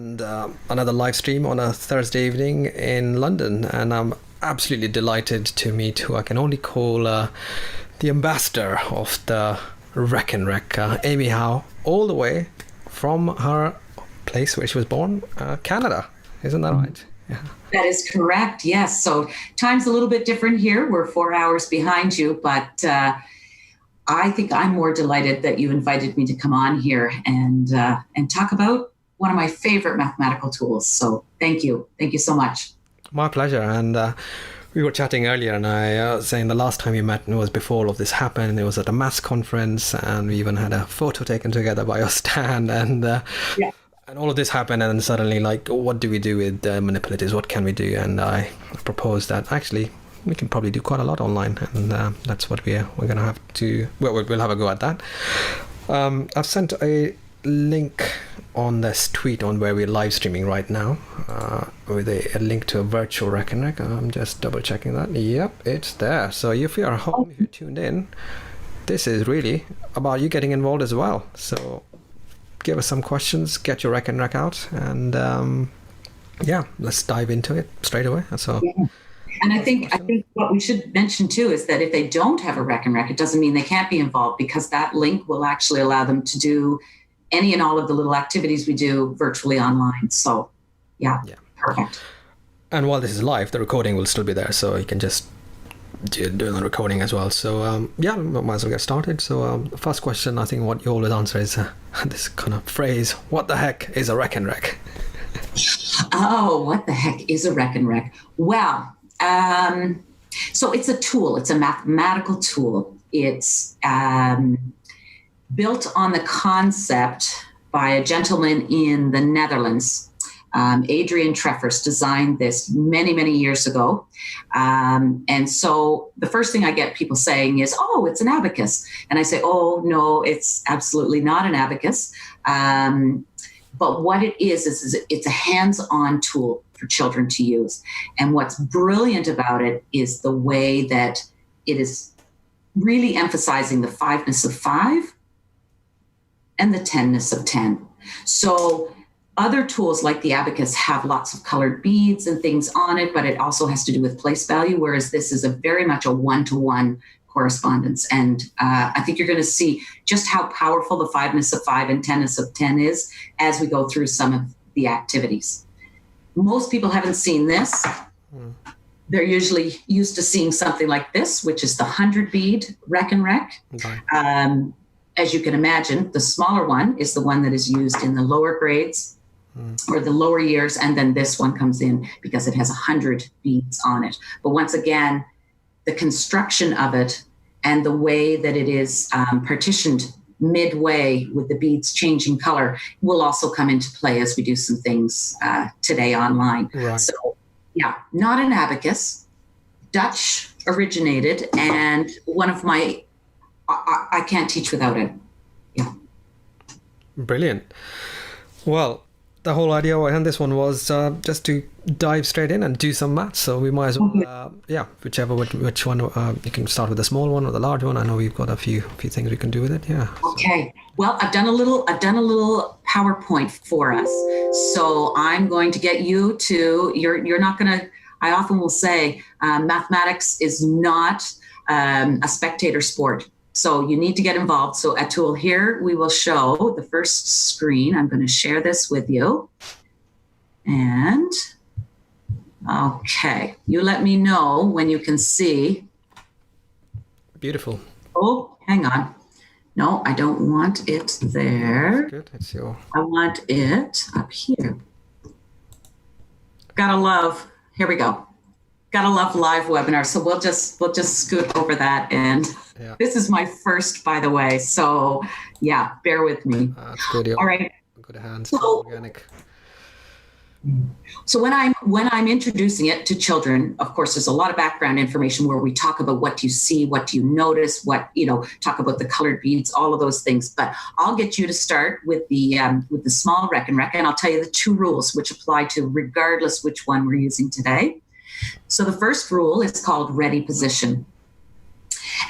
and another live stream on a Thursday evening in London, and I'm absolutely delighted to meet who I can only call the ambassador of the Rekenrek, Amy Howe, all the way from her place where she was born, Canada. Isn't that right? Yeah. That is correct. Yes. So time's a little bit different here. We're 4 hours behind you, but I think I'm more delighted that you invited me to come on here and talk about one of my favorite mathematical tools. So thank you. Thank you so much. My pleasure. And we were chatting earlier, and I was saying the last time we met was before all of this happened. It was at a maths conference, and we even had a photo taken together by your stand. And yeah. And all of this happened, and then suddenly, like, what do we do with manipulatives? What can we do? And I proposed that actually we can probably do quite a lot online, and that's what we're going to have to. Well, we'll have a go at that. I've sent a link on this tweet on where we're live streaming right now, with a link to a virtual Rekenrek. I'm just double checking that. Yep, it's there. So if you're home, if you're tuned in, this is really about you getting involved as well. So give us some questions, get your Rekenrek out, and let's dive into it straight away. So. Yeah. And I think what we should mention too is that if they don't have a Rekenrek, it doesn't mean they can't be involved, because that link will actually allow them to do any and all of the little activities we do virtually online. So yeah. Perfect. And while this is live, the recording will still be there, so you can just do the recording as well. So might as well get started. So the first question, I think what you always answer is this kind of phrase: what the heck is a Rekenrek? Oh, what the heck is a Rekenrek? Well, so it's a tool. It's a mathematical tool. It's built on the concept by a gentleman in the Netherlands. Adrian Treffers designed this many, many years ago. And so the first thing I get people saying is, oh, it's an abacus. And I say, oh, no, it's absolutely not an abacus. But what it is it's a hands-on tool for children to use. And what's brilliant about it is the way that it is really emphasizing the fiveness of 5 and the 10ness of 10. So other tools like the abacus have lots of colored beads and things on it, but it also has to do with place value, whereas this is very much a one-to-one correspondence. And I think you're going to see just how powerful the fiveness of 5 and 10ness of 10 is as we go through some of the activities. Most people haven't seen this. They're usually used to seeing something like this, which is the 100-bead Rekenrek. Okay. As you can imagine, the smaller one is the one that is used in the lower grades or the lower years, and then this one comes in because it has 100 beads on it. But once again, the construction of it and the way that it is partitioned midway with the beads changing color will also come into play as we do some things today online. Right. So yeah, not an abacus, Dutch originated, and one of my, I can't teach without it. Yeah. Brilliant. Well, the whole idea behind this one was just to dive straight in and do some maths. So we might as well, whichever which one you can start with, the small one or the large one. I know we've got a few things we can do with it. Yeah. Okay. Well, I've done a little PowerPoint for us. So I'm going to get you to. You're not going to. I often will say mathematics is not a spectator sport. So you need to get involved. So Atul, here we will show the first screen. I'm going to share this with you. And okay, you let me know when you can see. Beautiful. Oh, hang on. No, I don't want it there. That's good. It's your. I want it up here. Gotta love. Here we go. Gotta love live webinars. So we'll just scoot over that, and This is my first, by the way. So yeah, bear with me. That's good. All right. Good hands. So, organic. So when I'm introducing it to children, of course, there's a lot of background information where we talk about what you see, what do you notice, talk about the colored beads, all of those things. But I'll get you to start with the small Rekenrek, and I'll tell you the 2 rules which apply to regardless which one we're using today. So the first rule is called ready position.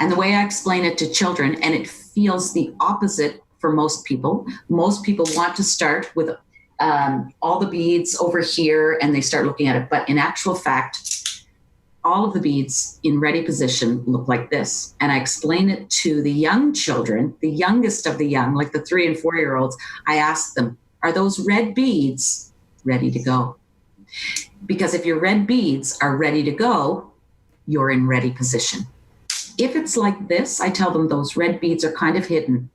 And the way I explain it to children, and it feels the opposite for most people want to start with all the beads over here, and they start looking at it. But in actual fact, all of the beads in ready position look like this. And I explain it to the young children, the youngest of the young, like the 3 and 4 year olds. I ask them, are those red beads ready to go? Because if your red beads are ready to go, you're in ready position. If it's like this, I tell them those red beads are kind of hidden.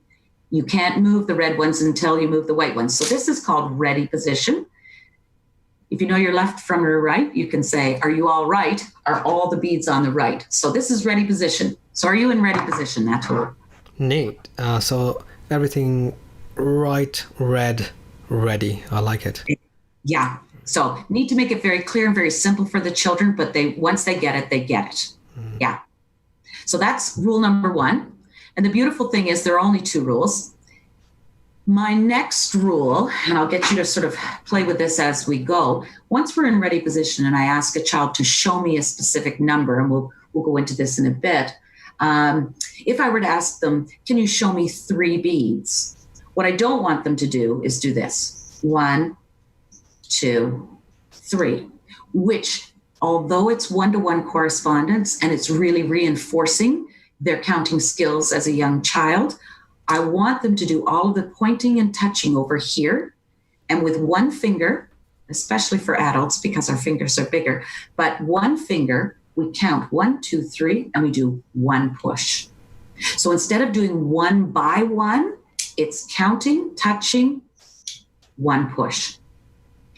You can't move the red ones until you move the white ones. So this is called ready position. If you know your left from your right, you can say, are you all right? Are all the beads on the right? So this is ready position. So are you in ready position, Atul? Neat. So everything right, red, ready. I like it. Yeah. So need to make it very clear and very simple for the children, but once they get it, they get it. Yeah. So that's rule number 1. And the beautiful thing is there are only 2 rules. My next rule, and I'll get you to sort of play with this as we go. Once we're in ready position and I ask a child to show me a specific number, and we'll go into this in a bit. If I were to ask them, can you show me 3 beads? What I don't want them to do is do this. 1, 2, 3, which, although it's one-to-one correspondence and it's really reinforcing their counting skills as a young child, I want them to do all of the pointing and touching over here. And with one finger, especially for adults because our fingers are bigger, but one finger, we count 1, 2, 3, and we do 1 push. So instead of doing 1 by 1, it's counting, touching, 1 push.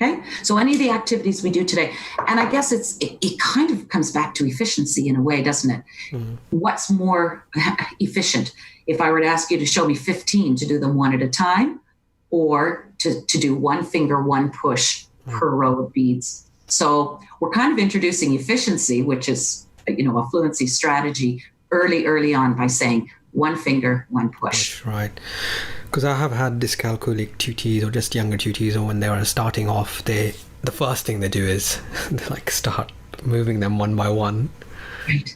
Okay, so any of the activities we do today, and I guess it kind of comes back to efficiency in a way, doesn't it? Mm-hmm. What's more efficient? If I were to ask you to show me 15 to do them one at a time, or to do 1 finger, 1 push per row of beads. So we're kind of introducing efficiency, which is, a fluency strategy early on by saying 1 finger, 1 push. That's right. Because I have had dyscalculic tutees or just younger tutees, or when they are starting off, the first thing they do is they start moving them one by one. Right.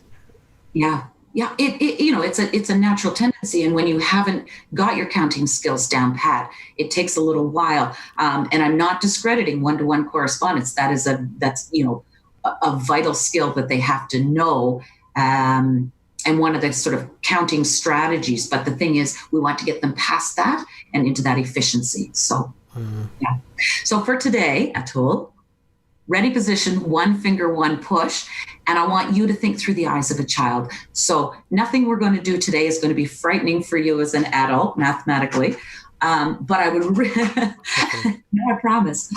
Yeah. Yeah. It's a natural tendency. And when you haven't got your counting skills down pat, it takes a little while. And I'm not discrediting one-to-one correspondence. That's a vital skill that they have to know. And one of the sort of counting strategies. But the thing is, we want to get them past that and into that efficiency. So, yeah. So for today, Atul, ready position, 1 finger, 1 push. And I want you to think through the eyes of a child. So nothing we're going to do today is going to be frightening for you as an adult, mathematically. But I would, no, I promise.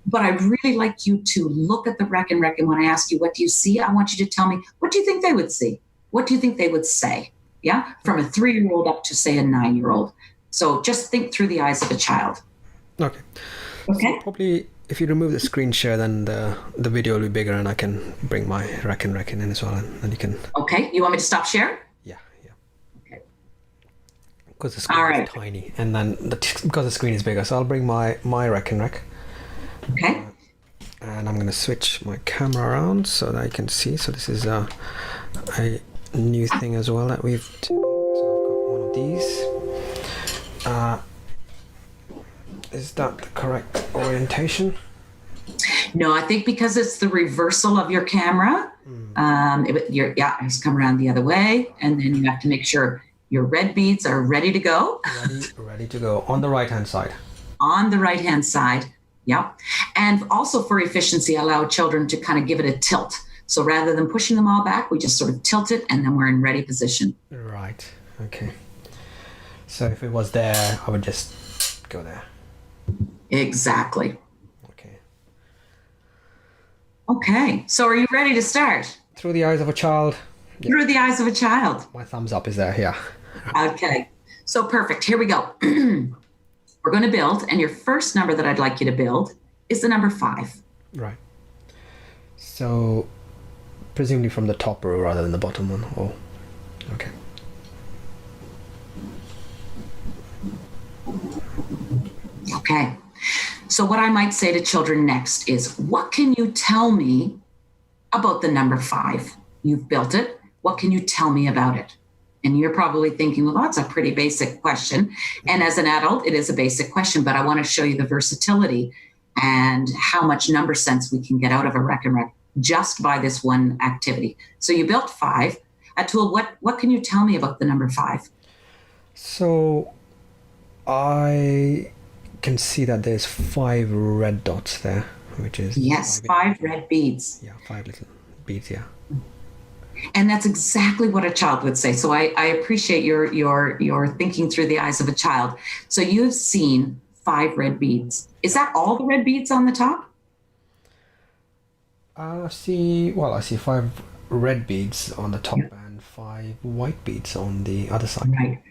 But I'd really like you to look at the Rekenrek, and when I ask you, what do you see? I want you to tell me, what do you think they would see? What do you think they would say? Yeah, from a 3-year-old up to, say, a 9-year-old. So just think through the eyes of a child. Okay. Okay. So probably if you remove the screen share, then the video will be bigger, and I can bring my Rekenrek in as well, and then you can. Okay. You want me to stop share? Yeah. Okay. Because the screen is tiny, and then because the screen is bigger, so I'll bring my Rekenrek. Okay. And I'm going to switch my camera around so that I can see. So this is a new thing as well that we've done. So I've got one of these. Is that the correct orientation? No, I think because it's the reversal of your camera, it's come around the other way, and then you have to make sure your red beads are ready to go. Ready to go on the right-hand side. On the right-hand side, yep. And also for efficiency, allow children to kind of give it a tilt. So rather than pushing them all back, we just sort of tilt it, and then we're in ready position. Right. Okay. So if it was there, I would just go there. Exactly. Okay. So are you ready to start? Through the eyes of a child. Through the eyes of a child. My thumbs up is there, yeah. Okay. So perfect. Here we go. We're going to build, and your first number that I'd like you to build is the number 5. Right. So presumably from the top row rather than the bottom one. Oh, okay. Okay. So what I might say to children next is, what can you tell me about the number 5? You've built it. What can you tell me about it? And you're probably thinking, well, that's a pretty basic question. And as an adult, it is a basic question, but I want to show you the versatility and how much number sense we can get out of a Rekenrek just by this one activity. So you built 5. Atul, what can you tell me about the number 5? So I can see that there's 5 red dots there, which is Yes, 5 red beads. Yeah, 5 little beads. Yeah. And that's exactly what a child would say. So I appreciate your thinking through the eyes of a child. So you've seen 5 red beads. Is that all the red beads on the top? I see 5 red beads on the top and 5 white beads on the other side. Right.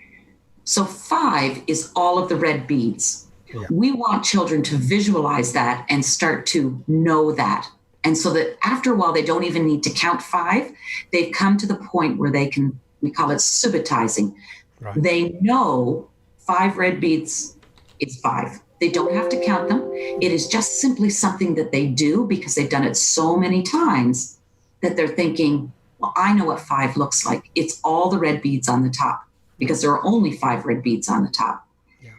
So 5 is all of the red beads. Yeah. We want children to visualize that and start to know that. And so that after a while, they don't even need to count 5. They've come to the point where we call it subitizing. Right. They know 5 red beads is 5. They don't have to count them. It is just simply something that they do because they've done it so many times that they're thinking, well, I know what 5 looks like. It's all the red beads on the top because there are only 5 red beads on the top. Yeah.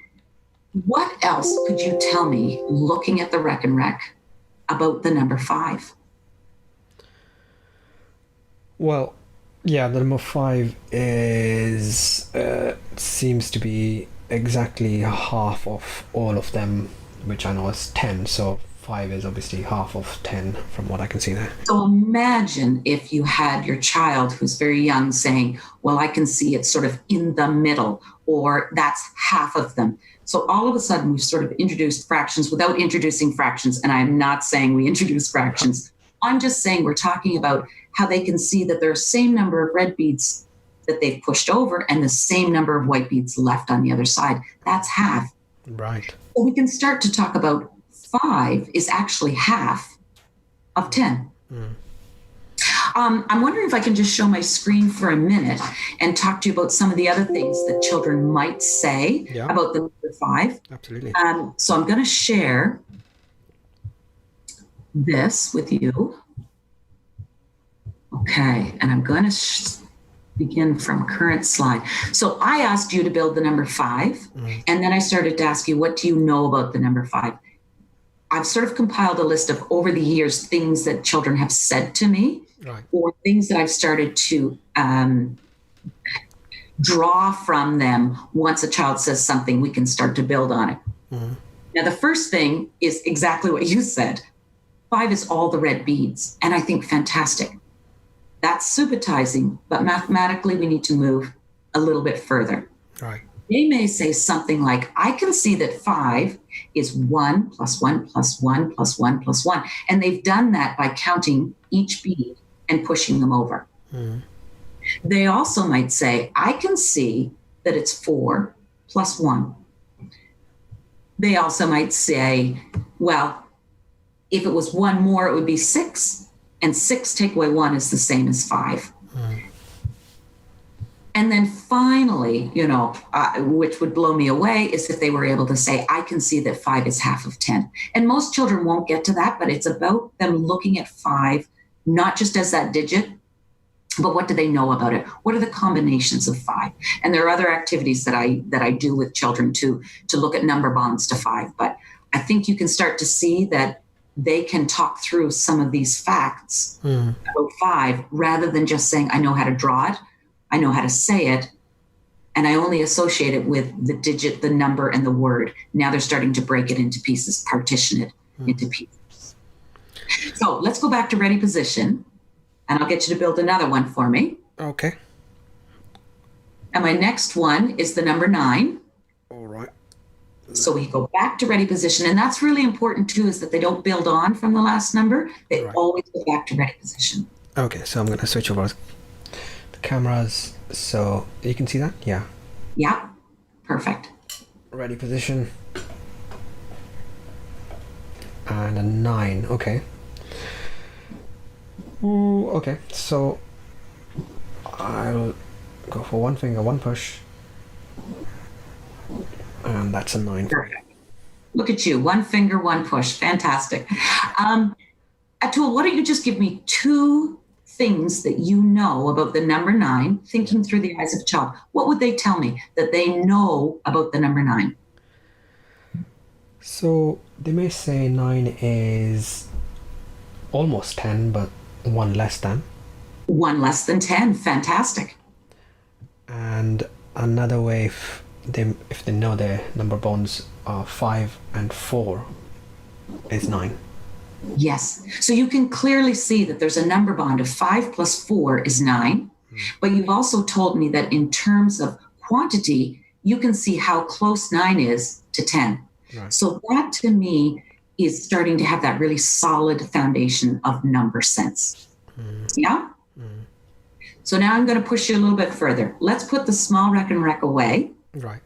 What else could you tell me looking at the Rekenrek about the number 5? Well, yeah, the number 5 is seems to be exactly half of all of them, which I know is 10. So 5 is obviously half of 10 from what I can see there. So imagine if you had your child who's very young saying, well, I can see it sort of in the middle, or that's half of them. So all of a sudden we've sort of introduced fractions without introducing fractions. And I'm not saying we introduce fractions. I'm just saying we're talking about how they can see that there's the same number of red beads that they've pushed over and the same number of white beads left on the other side. That's half. Right. So we can start to talk about 5 is actually half of 10. I'm wondering if I can just show my screen for a minute and talk to you about some of the other things that children might say about the number 5. Absolutely. So I'm going to share this with you. Okay, and I'm going to begin from current slide. So I asked you to build the number 5, and then I started to ask you, what do you know about the number 5? I've sort of compiled a list of, over the years, things that children have said to me, Right. or things that I've started to draw from them. Once a child says something, we can start to build on it. Now, the first thing is exactly what you said. 5 is all the red beads, and I think fantastic. That's subitizing, but mathematically we need to move a little bit further. Right. They may say something like, I can see that 5 is 1 plus 1 plus 1 plus 1 plus 1. And they've done that by counting each bead and pushing them over. They also might say, I can see that it's 4 plus 1. They also might say, well, if it was 1 more, it would be 6. And 6 take away 1 is the same as 5. And then finally, which would blow me away, is if they were able to say, I can see that 5 is half of 10. And most children won't get to that, but it's about them looking at 5, not just as that digit, but what do they know about it? What are the combinations of 5? And there are other activities that I do with children to look at number bonds to 5. But I think you can start to see that they can talk through some of these facts about 5 rather than just saying, I know how to draw it, I know how to say it, and I only associate it with the digit, the number, and the word. Now they're starting to break it into pieces, partition it into pieces. So let's go back to ready position, and I'll get you to build another one for me. Okay. And my next one is the number 9. All right. So we go back to ready position, and that's really important too, is that they don't build on from the last number. They always go back to ready position. Okay, so I'm going to switch over the cameras so you can see that. Yeah. Perfect. Ready position. And a 9. Okay. Ooh, okay, so I'll go for 1 finger, 1 push. And that's a 9. Perfect. Look at you. 1 finger, 1 push. Fantastic. Atul, why don't you just give me 2 things that you know about the number 9, thinking through the eyes of a child, what would they tell me that they know about the number 9? So they may say 9 is almost 10, but 1 less than. 1 less than 10. Fantastic. And another way, if they know their number bonds are 5 and 4, is 9. Yes. So you can clearly see that there's a number bond of 5 plus 4 is 9. But you've also told me that in terms of quantity, you can see how close 9 is to 10. Right. So that to me is starting to have that really solid foundation of number sense. Yeah? So now I'm going to push you a little bit further. Let's put the small Rekenrek away. Right.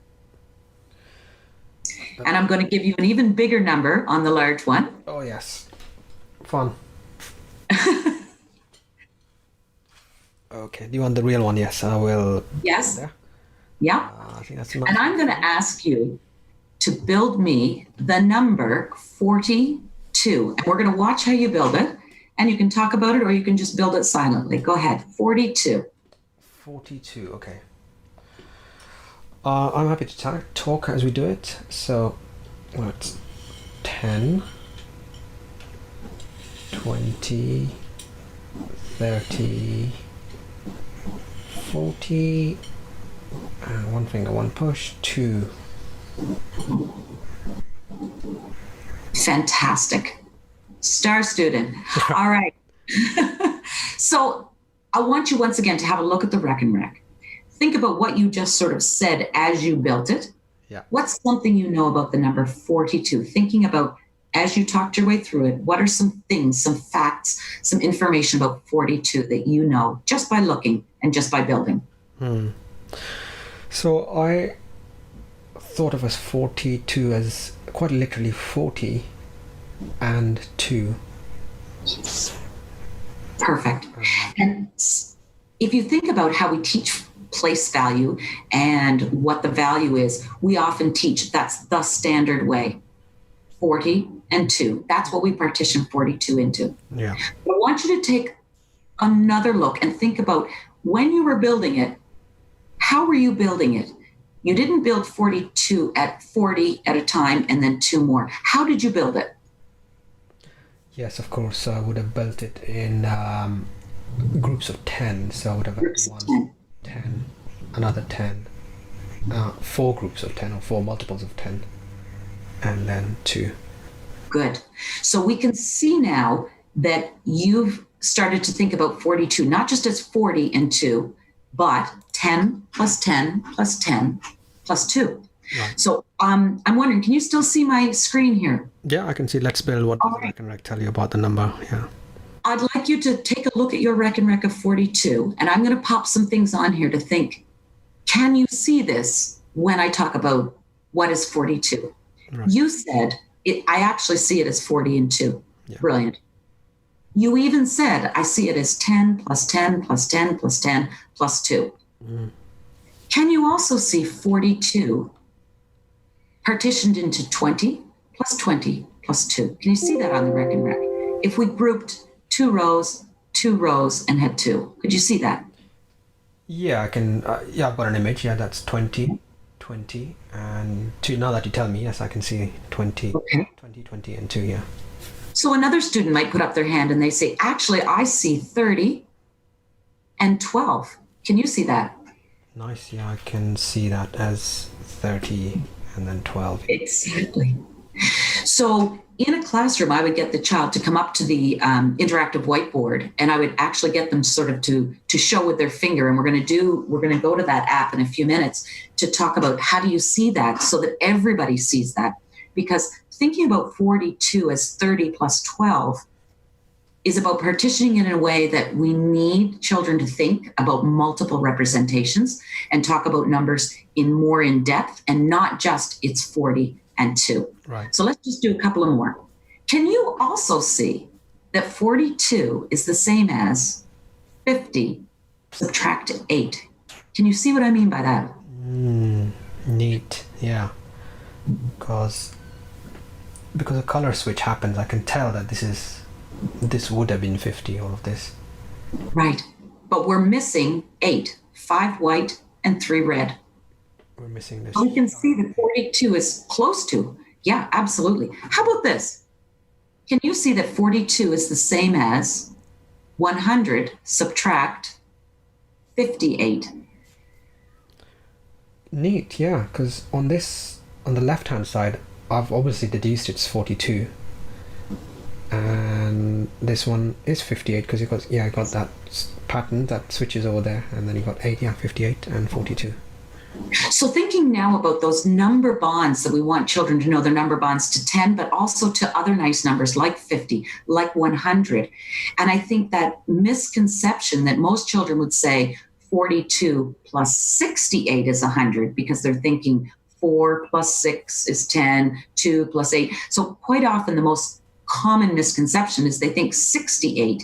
And I'm going to give you an even bigger number on the large one. Oh yes. Fun. Okay. Do you want the real one? Yes, I will. Yes. There. Yeah. I think that's enough. And I'm going to ask you to build me the number 42. And we're going to watch how you build it. And you can talk about it or you can just build it silently. Go ahead. 42. 42. Okay. I'm happy to talk as we do it. So, what's 10, 20, 30, 40, and one finger, one push, 2. Fantastic. Star student. All right. So I want you once again to have a look at the Rekenrek. Think about what you just sort of said as you built it. Yeah. What's something you know about the number 42? Thinking about as you talked your way through it, what are some things, some facts, some information about 42 that you know just by looking and just by building? So I thought of as 42 as quite literally 40 and 2. Perfect. And if you think about how we teach place value and what the value is, we often teach that's the standard way. 40 and 2. That's what we partition 42 into. Yeah. I want you to take another look and think about when you were building it, how were you building it? You didn't build 42 at 40 at a time and then 2 more. How did you build it? Yes, of course. I would have built it in groups of 10. So I would have had Groups of 1, 10, another 10, 4 groups of 10 or 4 multiples of 10, and then 2. Good. So we can see now that you've started to think about 42, not just as 40 and 2, but 10 plus 10 plus 10 plus 2. Right. So I'm wondering, can you still see my screen here? Yeah, I can see. Let's build. What does the Rekenrek tell you about the number? Yeah. I'd like you to take a look at your Rekenrek of 42, and I'm going to pop some things on here to think, can you see this when I talk about what is 42? Right. You said, I actually see it as 40 and 2. Yeah. Brilliant. You even said, I see it as 10 plus 10 plus 10 plus 10 plus 2. Can you also see 42 partitioned into 20 plus 20 plus 2? Can you see that on the Rekenrek? If we grouped 2 rows, and had 2, could you see that? Yeah, I can. Yeah, I've got an image. Yeah, that's 20, 20, and 2. Now that you tell me, yes, I can see 20, Okay. 20, 20, and 2. Yeah. So another student might put up their hand and they say, actually, I see 30 and 12. Can you see that? Nice. Yeah, I can see that as 30 and then 12. Exactly. So in a classroom, I would get the child to come up to the interactive whiteboard, and I would actually get them sort of to show with their finger. And we're going to go to that app in a few minutes to talk about how do you see that so that everybody sees that. Because thinking about 42 as 30 plus 12 is about partitioning it in a way that we need children to think about multiple representations and talk about numbers more in depth and not just it's 40 and 2. Right. So let's just do a couple of more. Can you also see that 42 is the same as 50 subtract 8? Can you see what I mean by that? Neat. Yeah. Because a color switch happens, I can tell that this would have been 50, all of this. Right. But we're missing 8, 5 white and 3 red. We're missing this. We can see that 42 is close to. Yeah, absolutely. How about this? Can you see that 42 is the same as 100 subtract 58? Neat, yeah, because on the left-hand side, I've obviously deduced it's 42. And this one is 58 because I got that pattern that switches over there, and then you got 8, 58 and 42. So thinking now about those number bonds that we want children to know, their number bonds to 10, but also to other nice numbers like 50, like 100. And I think that misconception that most children would say 42 plus 68 is 100 because they're thinking 4 plus 6 is 10, 2 plus 8. So quite often the most common misconception is they think 68,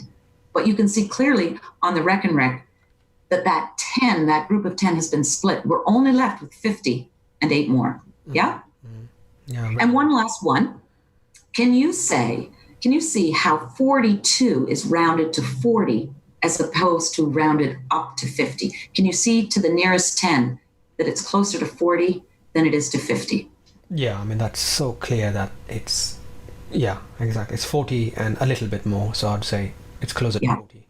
but you can see clearly on the Rekenrek that 10, that group of 10 has been split. We're only left with 50 and 8 more. Yeah? Yeah. Right. And one last one. Can you see how 42 is rounded to 40 as opposed to rounded up to 50? Can you see to the nearest 10 that it's closer to 40 than it is to 50? Yeah, I mean, that's so clear that it's, yeah, exactly. It's 40 and a little bit more, so I'd say it's closer to 40.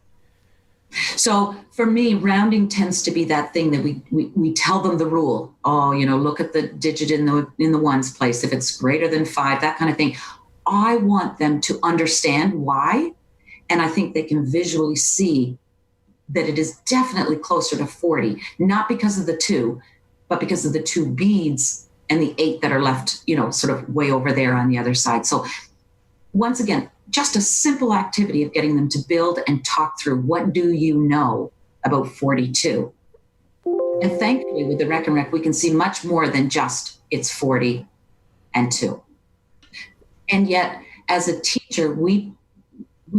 So for me, rounding tends to be that thing that we tell them the rule. Oh, look at the digit in the ones place. If it's greater than 5, that kind of thing. I want them to understand why. And I think they can visually see that it is definitely closer to 40, not because of the 2, but because of the 2 beads and the 8 that are left, sort of way over there on the other side. So once again, just a simple activity of getting them to build and talk through what do you know about 42. And thankfully with the Rekenrek, we can see much more than just it's 40 and 2. And yet as a teacher, we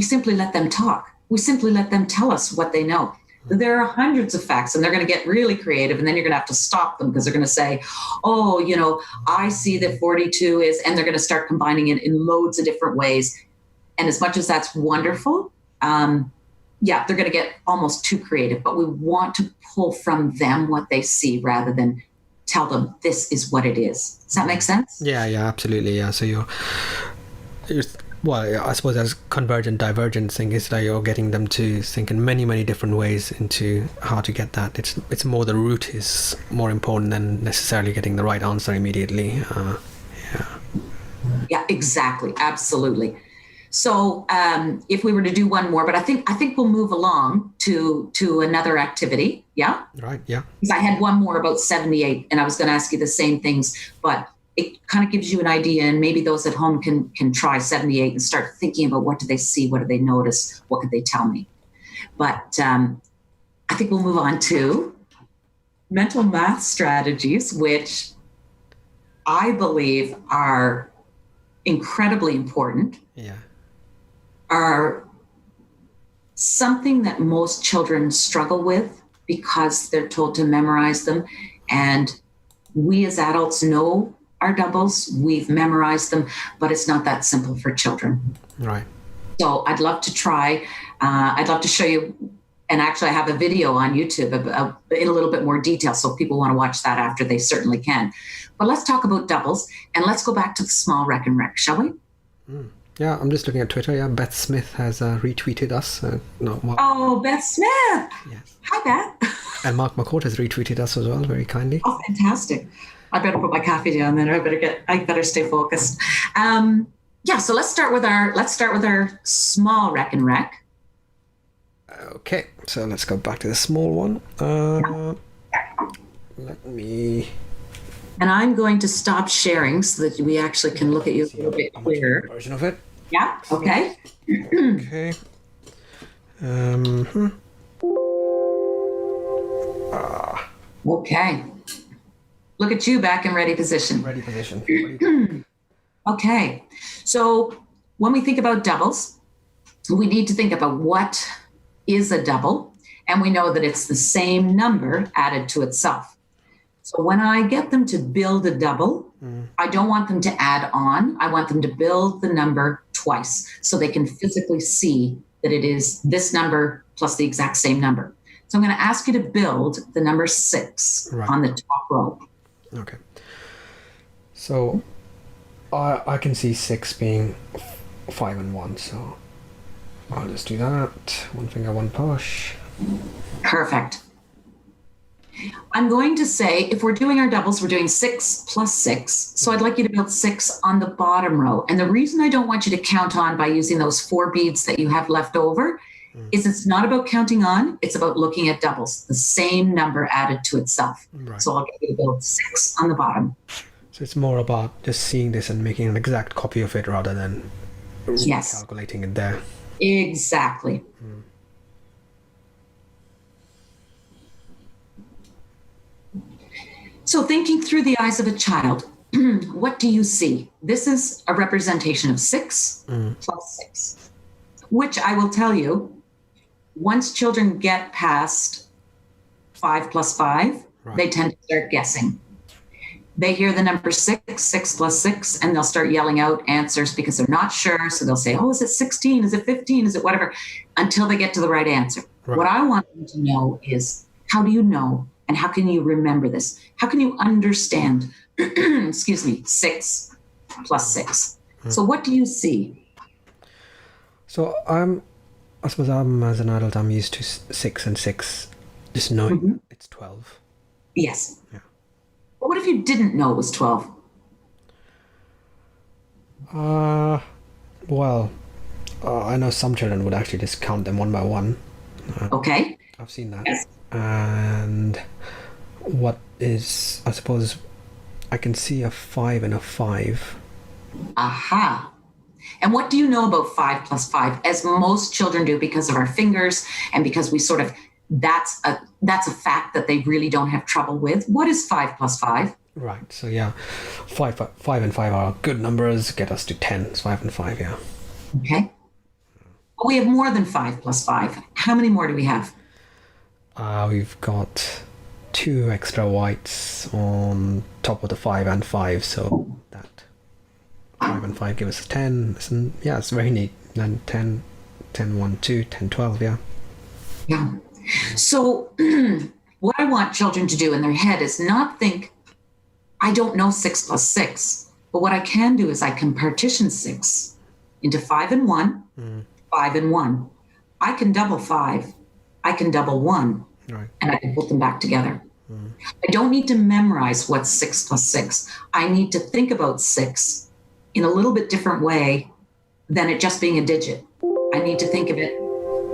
simply let them talk. We simply let them tell us what they know. There are hundreds of facts and they're going to get really creative, and then you're going to have to stop them because they're going to say, oh, I see that 42 is, and they're going to start combining it in loads of different ways. And as much as that's wonderful, they're going to get almost too creative, but we want to pull from them what they see rather than tell them this is what it is. Does that make sense? Yeah, absolutely. Yeah. So you're I suppose as convergent divergent thing is that you're getting them to think in many, many different ways into how to get that. It's more the route is more important than necessarily getting the right answer immediately. Yeah, exactly. Absolutely. So if we were to do one more, but I think we'll move along to another activity. Yeah. Right. Yeah. Because I had one more about 78, and I was going to ask you the same things, but it kind of gives you an idea, and maybe those at home can try 78 and start thinking about what do they see, what do they notice, what could they tell me. But I think we'll move on to mental math strategies, which I believe are incredibly important. Yeah. Are something that most children struggle with because they're told to memorize them. And we as adults know our doubles, we've memorized them, but it's not that simple for children. Right. So I'd love to try. I'd love to show you, and actually I have a video on YouTube in a little bit more detail, so if people want to watch that after, they certainly can. But let's talk about doubles, and let's go back to the small Rekenrek, shall we? Yeah, I'm just looking at Twitter. Yeah, Beth Smith has retweeted us. Beth Smith. Yes. Hi, Beth. And Mark McCourt has retweeted us as well, very kindly. Oh, fantastic. I better put my coffee down then. I better stay focused. So let's start with our small Rekenrek. Okay, so let's go back to the small one. Let me. And I'm going to stop sharing so that we actually can look at you a little bit clearer. Version of it. Yeah. Okay. Okay. Okay. Look at you back in ready position. Ready position. Okay. So when we think about doubles, we need to think about what is a double. And we know that it's the same number added to itself. So when I get them to build a double, I don't want them to add on. I want them to build the number twice so they can physically see that it is this number plus the exact same number. So I'm going to ask you to build the number 6 on the top row. Okay. So I can see 6 being 5 and 1, so I'll just do that. One finger, one push. Perfect. I'm going to say, if we're doing our doubles, we're doing 6 plus 6. So I'd like you to build 6 on the bottom row. And the reason I don't want you to count on by using those 4 beads that you have left over is it's not about counting on, it's about looking at doubles, the same number added to itself. Right. So I'll get you to build 6 on the bottom. So it's more about just seeing this and making an exact copy of it rather than calculating it there. Exactly. So thinking through the eyes of a child, what do you see? This is a representation of 6 plus 6, which I will tell you, once children get past 5 plus 5, they tend to start guessing. They hear the number 6, 6 plus 6, and they'll start yelling out answers because they're not sure. So they'll say, oh, is it 16? Is it 15? Is it whatever? Until they get to the right answer. Right. What I want them to know is, how do you know? And how can you remember this? How can you understand, 6 plus 6? So what do you see? So I suppose as an adult, I'm used to 6 and 6, just knowing it's 12. Yes. Yeah. But what if you didn't know it was 12? Well, I know some children would actually just count them one by one. Okay. I've seen that. Yes. And what is, I suppose, I can see a 5 and a 5. Aha. And what do you know about 5 plus 5? As most children do, because of our fingers and because we sort of, that's a fact that they really don't have trouble with. What is 5 plus 5? Right. So yeah, 5 and 5 are good numbers. Get us to 10. It's 5 and 5. Yeah. Okay. But we have more than 5 plus 5. How many more do we have? We've got 2 extra whites on top of the 5 and 5. So that 5 and 5 give us 10. And yeah, it's very neat. Then 10, 1, 2, 10, 12. Yeah. Yeah. So what I want children to do in their head is not think, I don't know 6 plus 6, but what I can do is I can partition 6 into 5 and 1, 5 and 1. I can double 5, I can double 1, right, and I can put them back together. I don't need to memorize what's 6 plus 6. I need to think about 6 in a little bit different way than it just being a digit. I need to think of it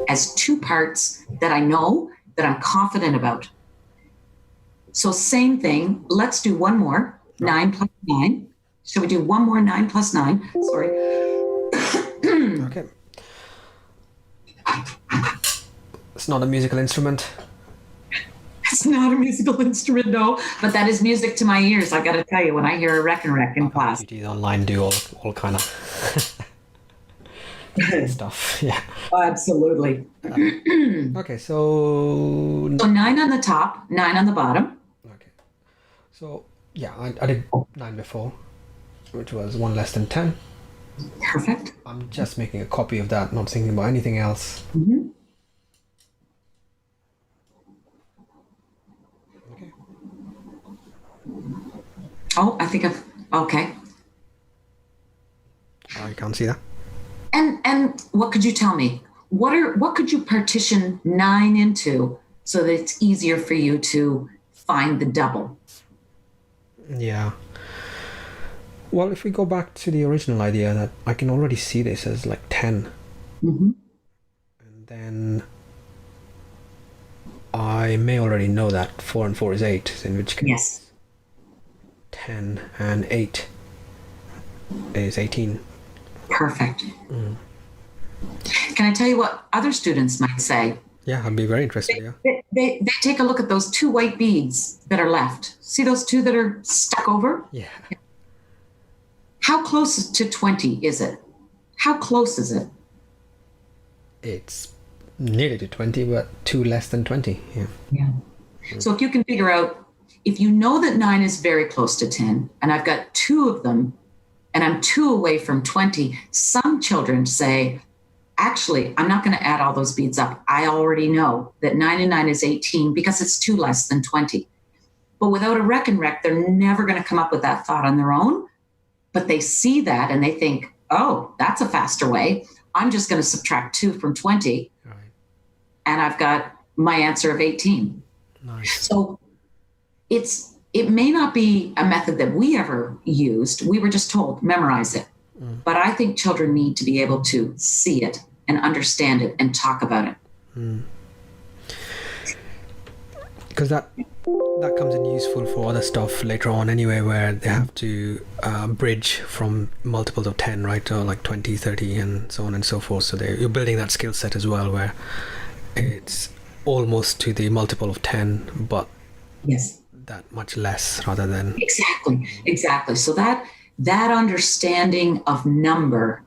as 2 parts that I know, that I'm confident about. So same thing, let's do one more, 9 plus 9. Shall we do one more 9 plus 9? Sorry. Okay. It's not a musical instrument. It's not a musical instrument, no, but that is music to my ears. I got to tell you, when I hear a Rekenrek in class. Duties online do all kind of stuff. Yeah. Oh, absolutely. Okay, so 9 on the top, 9 on the bottom. Okay. So yeah, I did 9 before, which was 1 less than 10. Perfect. I'm just making a copy of that, not thinking about anything else. Okay. Oh, I think okay. I can't see that. And what could you tell me? What could you partition 9 into so that it's easier for you to find the double? Yeah. Well, if we go back to the original idea that I can already see this as like 10. And then I may already know that 4 and 4 is 8, in which case 10 and 8 is 18. Perfect. Can I tell you what other students might say? Yeah, I'd be very interested. Yeah. They take a look at those 2 white beads that are left. See those 2 that are stuck over? Yeah. How close to 20 is it? How close is it? It's nearly to 20, but 2 less than 20. Yeah. So if you can figure out, if you know that 9 is very close to 10, and I've got 2 of them, and I'm 2 away from 20, some children say, actually, I'm not going to add all those beads up. I already know that 9 and 9 is 18 because it's 2 less than 20. But without a Rekenrek, they're never going to come up with that thought on their own. But they see that and they think, oh, that's a faster way. I'm just going to subtract 2 from 20. Right. And I've got my answer of 18. Nice. So it may not be a method that we ever used. We were just told, memorize it. But I think children need to be able to see it and understand it and talk about it. Because that comes in useful for other stuff later on anyway, where they have to bridge from multiples of 10, right, or like 20, 30 and so on and so forth. So you're building that skill set as well, where it's almost to the multiple of 10, but yes, that much less rather than... Exactly. So that understanding of number,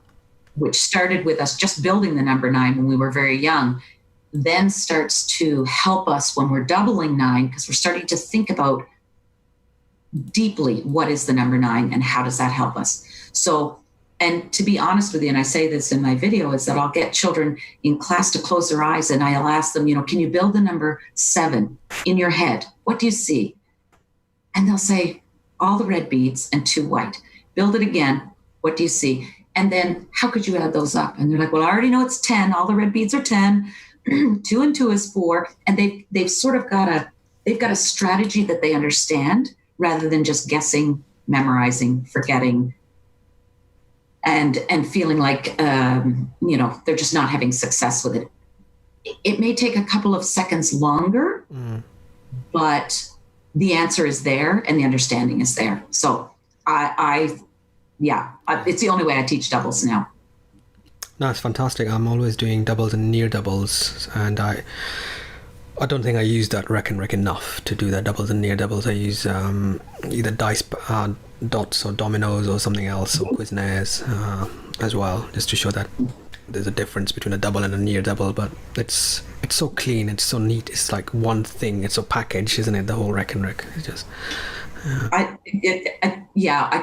which started with us just building the number 9 when we were very young, then starts to help us when we're doubling 9, because we're starting to think about deeply what is the number 9 and how does that help us. So, and to be honest with you, and I say this in my video, is that I'll get children in class to close their eyes and I'll ask them, can you build the number 7 in your head? What do you see? And they'll say, all the red beads and 2 white. Build it again. What do you see? And then how could you add those up? And they're like, well, I already know it's 10. All the red beads are 10. 2 and 2 is 4. And they've sort of got a strategy that they understand rather than just guessing, memorizing, forgetting, and feeling like, they're just not having success with it. It may take a couple of seconds longer, but the answer is there and the understanding is there. So it's the only way I teach doubles now. No, it's fantastic. I'm always doing doubles and near doubles, and I don't think I use that Rekenrek enough to do that doubles and near doubles. I use either dice dots or dominoes or something else, or Cuisenaires as well, just to show that there's a difference between a double and a near double. But it's so clean, it's so neat, it's like one thing, it's so packaged, isn't it, the whole Rekenrek? It's just... I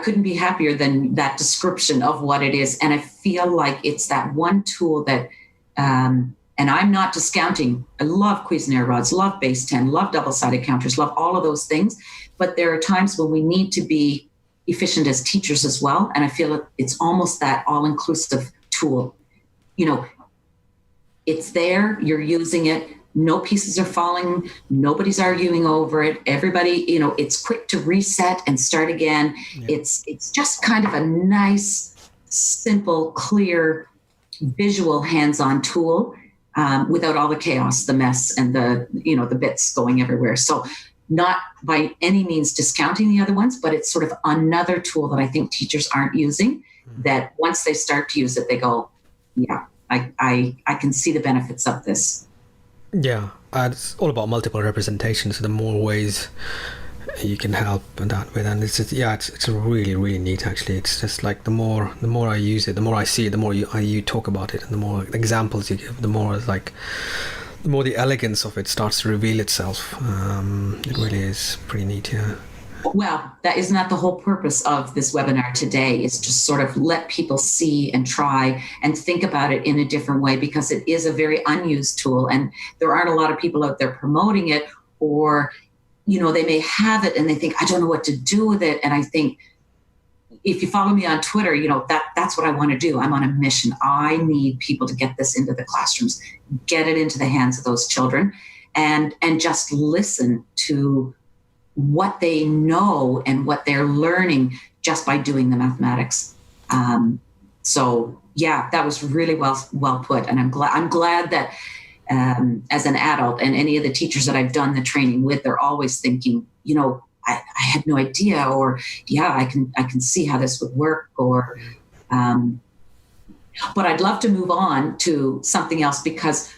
couldn't be happier than that description of what it is. And I feel like it's that one tool that, and I'm not discounting, I love Cuisenaire rods, love base 10, love double-sided counters, love all of those things. But there are times when we need to be efficient as teachers as well. And I feel it's almost that all-inclusive tool. It's there, you're using it. No pieces are falling. Nobody's arguing over it. Everybody, it's quick to reset and start again. Yeah. It's just kind of a nice, simple, clear, visual, hands-on tool without all the chaos, the mess, and the bits going everywhere. So not by any means discounting the other ones, but it's sort of another tool that I think teachers aren't using, that once they start to use it, they go, yeah, I can see the benefits of this. Yeah, it's all about multiple representations. So the more ways you can help that with, and it's really, really neat. Actually, it's just like the more I use it, the more I see it, the more you talk about it, and the more examples you give, the more the elegance of it starts to reveal itself. It really is pretty neat. Yeah. Well, isn't that the whole purpose of this webinar today, is to sort of let people see and try and think about it in a different way, because it is a very unused tool and there aren't a lot of people out there promoting it, or, they may have it and they think, I don't know what to do with it. And I think if you follow me on Twitter, that's what I want to do. I'm on a mission. I need people to get this into the classrooms, get it into the hands of those children, and just listen to what they know and what they're learning just by doing the mathematics. So yeah, that was really well put. And I'm glad that as an adult and any of the teachers that I've done the training with, they're always thinking, I had no idea, or yeah, I can see how this would work, or, but I'd love to move on to something else, because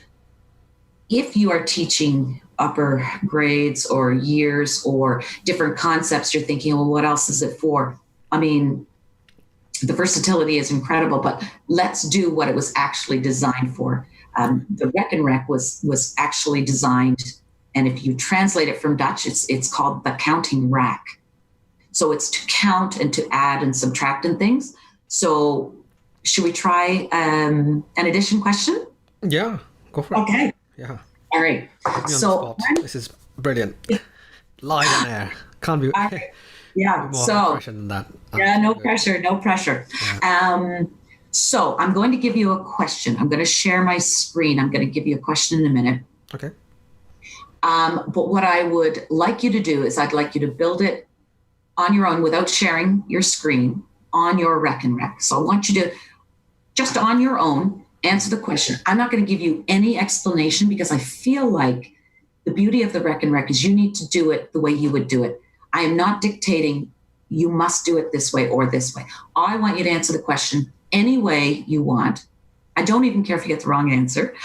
if you are teaching upper grades or years or different concepts, you're thinking, well, what else is it for? I mean, the versatility is incredible, but let's do what it was actually designed for. The Rekenrek was actually designed, and if you translate it from Dutch, it's called the counting rack. So it's to count and to add and subtract and things. So should we try an addition question? Yeah, go for it. Okay. Yeah. All right. Put me on the So, spot. This is brilliant. Live on air. Can't be, all right. Yeah. more So, pressure than that. yeah, no Good. pressure, no pressure. Yeah. So I'm going to give you a question. I'm going to share my screen. I'm going to give you a question in a minute. Okay. But what I would like you to do is I'd like you to build it on your own without sharing your screen on your Rekenrek. So I want you to just on your own answer the question. I'm not going to give you any explanation because I feel like the beauty of the Rekenrek is you need to do it the way you would do it. I am not dictating you must do it this way or this way. I want you to answer the question any way you want. I don't even care if you get the wrong answer.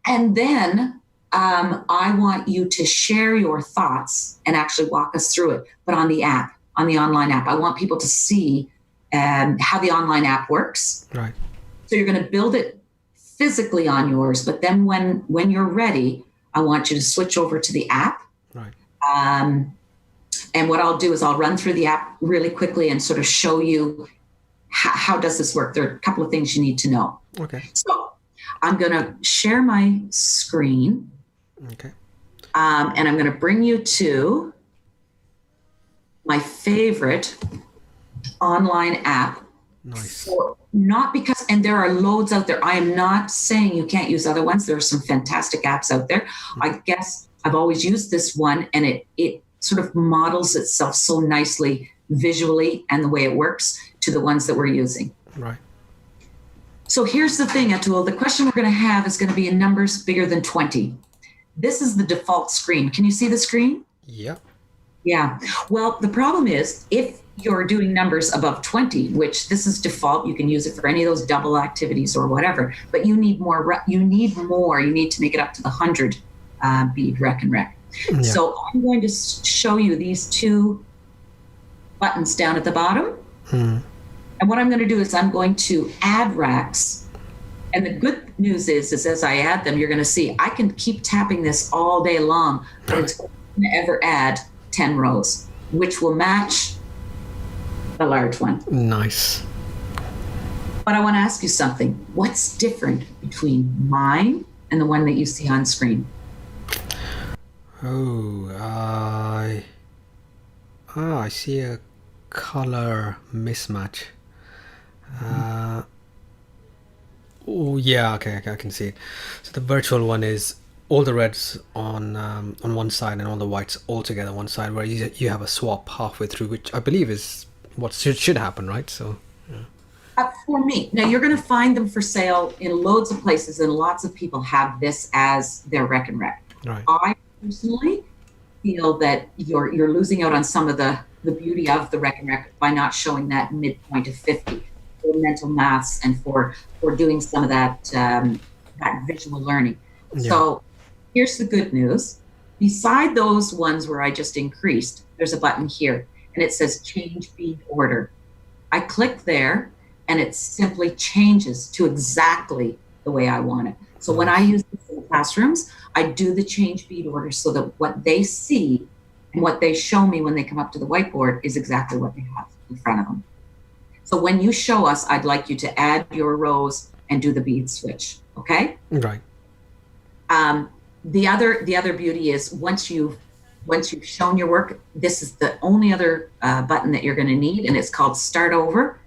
And then I want you to share your thoughts and actually walk us through it, but on the app, on the online app. I want people to see how the online app works. Right. So you're going to build it physically on yours, but then when you're ready, I want you to switch over to the app. Right. And what I'll do is I'll run through the app really quickly and sort of show you how does this work. There are a couple of things you need to know. Okay. So I'm going to share my screen. Okay. And I'm going to bring you to my favorite online app. Nice. Not because, and there are loads out there. I am not saying you can't use other ones. There are some fantastic apps out there. I guess I've always used this one, and it sort of models itself so nicely visually and the way it works to the ones that we're using. Right. So here's the thing, Atul. The question we're going to have is going to be in numbers bigger than 20. This is the default screen. Can you see the screen? Yeah. Yeah. Well, the problem is if you're doing numbers above 20, which this is default, you can use it for any of those double activities or whatever, but you need more. You need to make it up to the 100 bead Rekenrek. Yeah. So I'm going to show you these two buttons down at the bottom. And what I'm going to do is I'm going to add racks. And the good news is as I add them, you're going to see I can keep tapping this all day long, but it's going to ever add 10 rows, which will match the large one. Nice. But I want to ask you something. What's different between mine and the one that you see on screen? I see a color mismatch. Oh yeah, okay, I can see it. So the virtual one is all the reds on one side and all the whites all together on one side, where you have a swap halfway through, which I believe is what should happen, right? So for me, now you're going to find them for sale in loads of places, and lots of people have this as their Rekenrek. Right. I personally feel that you're losing out on some of the beauty of the Rekenrek by not showing that midpoint of 50 for mental maths and for doing some of that visual learning. Yeah. So here's the good news. Beside those ones where I just increased, there's a button here, and it says change bead order. I click there, and it simply changes to exactly the way I want it. So when I use this in classrooms, I do the change bead order so that what they see and what they show me when they come up to the whiteboard is exactly what they have in front of them. So when you show us, I'd like you to add your rows and do the bead switch, okay? Right. The other beauty is once you've shown your work, this is the only other button that you're going to need, and it's called Start Over.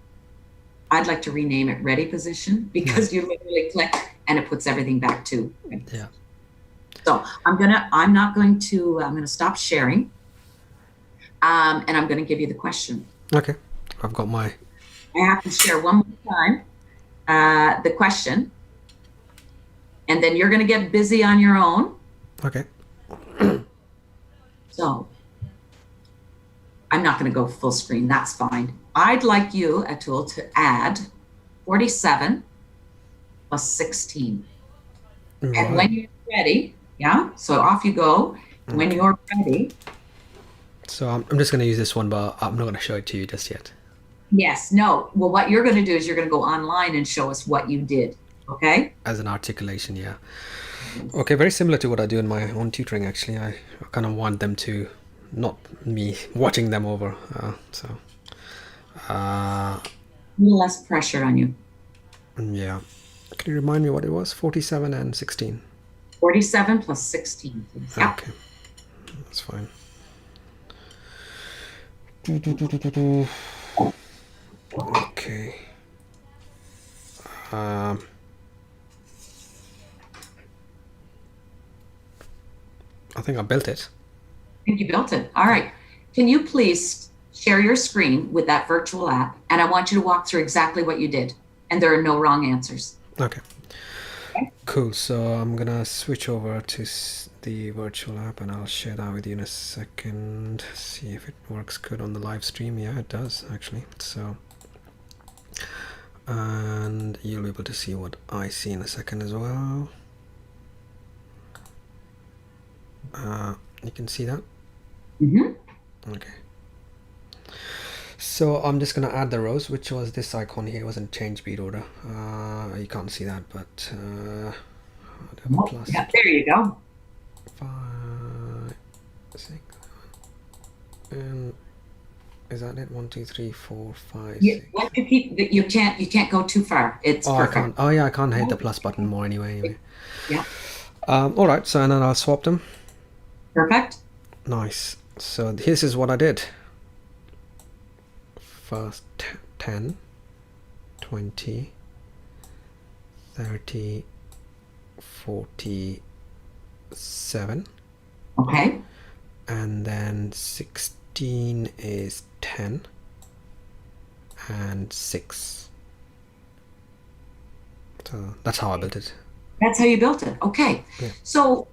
I'd like to rename it Ready Position because you literally click and it puts everything back to ready. Yeah. So I'm going to stop sharing, and I'm going to give you the question. Okay, I've got my. I have to share one more time the question, and then you're going to get busy on your own. Okay. So I'm not going to go full screen. That's fine. I'd like you, Atul, to add 47 plus 16. Right. And when you're ready, so off you go. Okay. When you're ready. So I'm just going to use this one, but I'm not going to show it to you just yet. Yes, no. Well, what you're going to do is you're going to go online and show us what you did, okay? As an articulation, yeah. Okay, very similar to what I do in my own tutoring, actually. I kind of want them to, not me watching them over. little less pressure on you. Yeah. Can you remind me what it was? 47 and 16. 47 plus 16, please. Yeah. Okay, that's fine. Okay. I think I built it. I think you built it. All right. Can you please share your screen with that virtual app? And I want you to walk through exactly what you did. And there are no wrong answers. Okay. Okay. Cool. So I'm gonna switch over to the virtual app, and I'll share that with you in a second. See if it works good on the live stream. Yeah, it does actually. So, and you'll be able to see what I see in a second as well. You can see that. Okay. So I'm just gonna add the rows, which was this icon here. It wasn't change speed order. You can't see that, but plus Yeah, there you go. 5, 6, and is that it? 1, 2, 3, 4, 5, 6. You can't go too far. It's perfect. I can't hit the plus button more anyway. Yeah. All right. So and then I'll swap them. Perfect. Nice. So this is what I did. First 10, 20, 30, 47. Okay. And then 16 is 10 and 6. So that's how I built it. That's how you built it. Okay. Yeah. So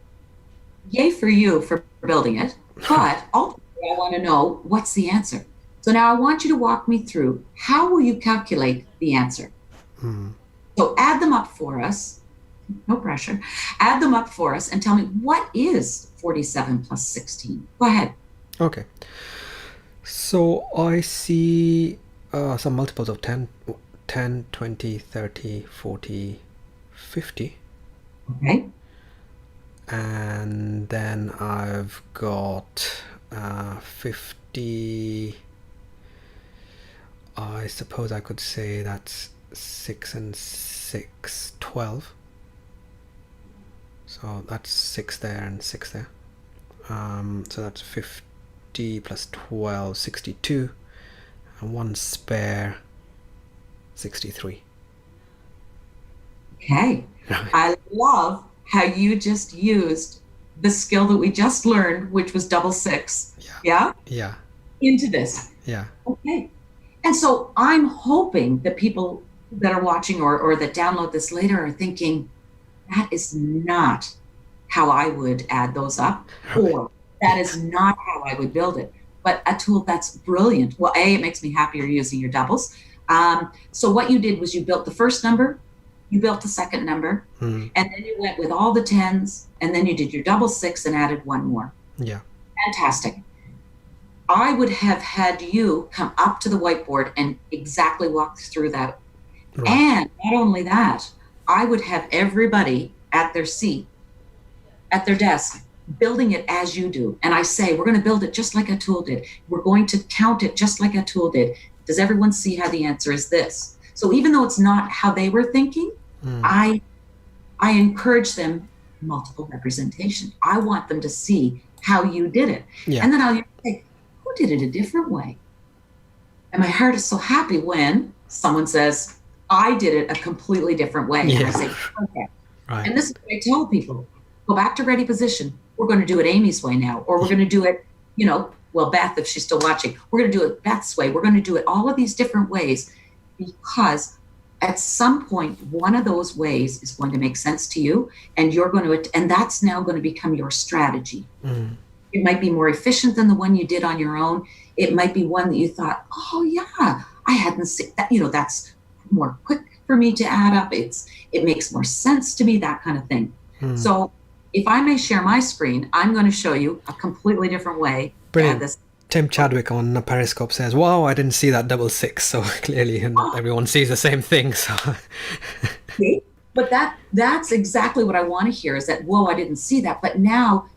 yay for you for building it. But ultimately, I want to know what's the answer. So now I want you to walk me through how will you calculate the answer? So add them up for us. No pressure. Add them up for us and tell me what is 47 plus 16. Go ahead. Okay. So I see some multiples of 10, 20, 30, 40, 50. Okay. And then I've got 50. I suppose I could say that's 6 and 6, 12. So that's 6 there and 6 there. So that's 50 plus 12, 62. And 1 spare, 63. Okay. I love how you just used the skill that we just learned, which was double 6. Yeah? Yeah. Into this. Yeah. Okay. And so I'm hoping that people that are watching or that download this later are thinking, that is not how I would add those up, or that is not how I would build it. But a tool that's brilliant. Well, it makes me happier using your doubles. So what you did was you built the first number, you built the second number, and then you went with all the 10s, and then you did your double 6 and added one more. Yeah. Fantastic. I would have had you come up to the whiteboard and exactly walk through that. Right. And not only that, I would have everybody at their seat, at their desk, building it as you do. And I say, we're going to build it just like Atul did. We're going to count it just like Atul did. Does everyone see how the answer is this? So even though it's not how they were thinking, I encourage them multiple representation. I want them to see how you did it. Yeah. And then I'll say, who did it a different way? And my heart is so happy when someone says, I did it a completely different way. Yeah. And I say, okay. Right. And this is what I tell people. Go back to ready position. We're going to do it Amy's way now. Or we're going to do it, well, Beth, if she's still watching, we're going to do it Beth's way. We're going to do it all of these different ways, because at some point, one of those ways is going to make sense to you, and you're going to, and that's now going to become your strategy. It might be more efficient than the one you did on your own. It might be one that you thought, oh yeah, I hadn't seen that, that's more quick for me to add up. It makes more sense to me, that kind of thing. So if I may share my screen, I'm going to show you a completely different way. Brilliant. To add this. Tim Chadwick on Periscope says, wow, I didn't see that double 6. So clearly not everyone sees the same thing. So. Okay. But that's exactly what I want to hear, is that, whoa, I didn't see that. But now,